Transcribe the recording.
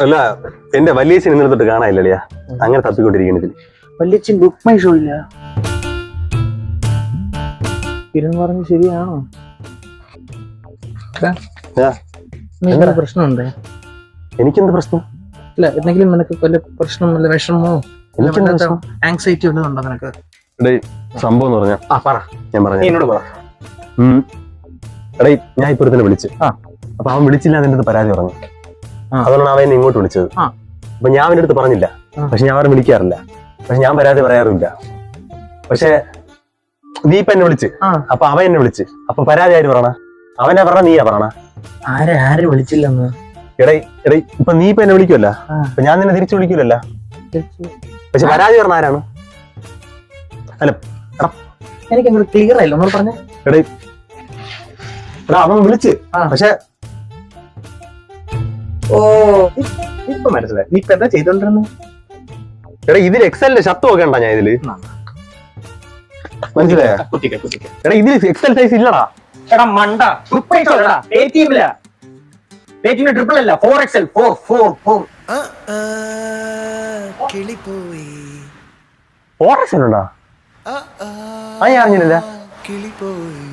അല്ല എന്റെ വല്യച്ഛൻ ഇന്നലെ തൊട്ട് കാണാനില്ലടിയാ, അങ്ങനെ തപ്പിക്കൊണ്ടിരിക്കണ. വല്യച്ഛൻ ബുക്ക് മൈ ഷോ ഇല്ല. കിരൺ പറഞ്ഞ് ശരിയാണോ? പ്രശ്നമുണ്ടേ? എനിക്കെന്ത് പ്രശ്നം? ഇല്ല, എന്തെങ്കിലും നിനക്ക് വല്ല പ്രശ്നം, വല്ല വിഷമോ, ആങ്സൈറ്റി വല്ലതുണ്ടോ നിനക്ക്? സംഭവം എന്ന് പറഞ്ഞാ ഞാൻ പറഞ്ഞു എന്നോട് പറ. എടേ, ഞാൻ ഇപ്പൊ തന്നെ വിളിച്ചു. അപ്പൊ അവൻ വിളിച്ചില്ല, അതിന്റെ അടുത്ത് പരാതി പറഞ്ഞു. അതുകൊണ്ടാണ് അവൻ ഇങ്ങോട്ട് വിളിച്ചത്. അപ്പൊ ഞാൻ അവന്റെ അടുത്ത് പറഞ്ഞില്ല. പക്ഷെ ഞാൻ അവരെ വിളിക്കാറില്ല, പക്ഷെ ഞാൻ പരാതി പറയാറില്ല. പക്ഷെ നീ ഇപ്പൊ എന്നെ വിളിച്ച്, അപ്പൊ അവൻ എന്നെ വിളിച്ച്, അപ്പൊ പരാതി ആര് പറയണ? അവനാ പറഞ്ഞ, നീയാ പറയണ? ആരെ വിളിച്ചില്ലെന്ന്? എടേ ഇപ്പൊ നീ ഇപ്പൊ എന്നെ വിളിക്കുമല്ല, അപ്പൊ ഞാൻ നിന്നെ തിരിച്ചു വിളിക്കൂലല്ല. പക്ഷെ പരാതി പറഞ്ഞ ആരാണ്? അല്ല, എനിക്ക് ക്ലിയർ ആയില്ല, ഒന്നും പറഞ്ഞേ. എടേ അവൻ വിളിച്ച്, പക്ഷെ ഇപ്പൊ മനസ്സിലായി. നീ ഇപ്പൊ എന്താ ചെയ്തോണ്ടിരുന്നു? എടാ, ഇതിൽ എക്സലിന്റെ ഷർട്ട് ഒക്കെ ഉണ്ടാ ഞാൻ ഇതില്, മനസ്സിലായ? എടാ, ഇതിൽ എക്സൽ സൈസ് ഇല്ലടാ. എടാ മണ്ട, ട്രിപ്പിൾ അല്ല, 4XL. 4XL ഉണ്ടാ? ഞാൻ അറിഞ്ഞില്ല. കിളിപ്പോയി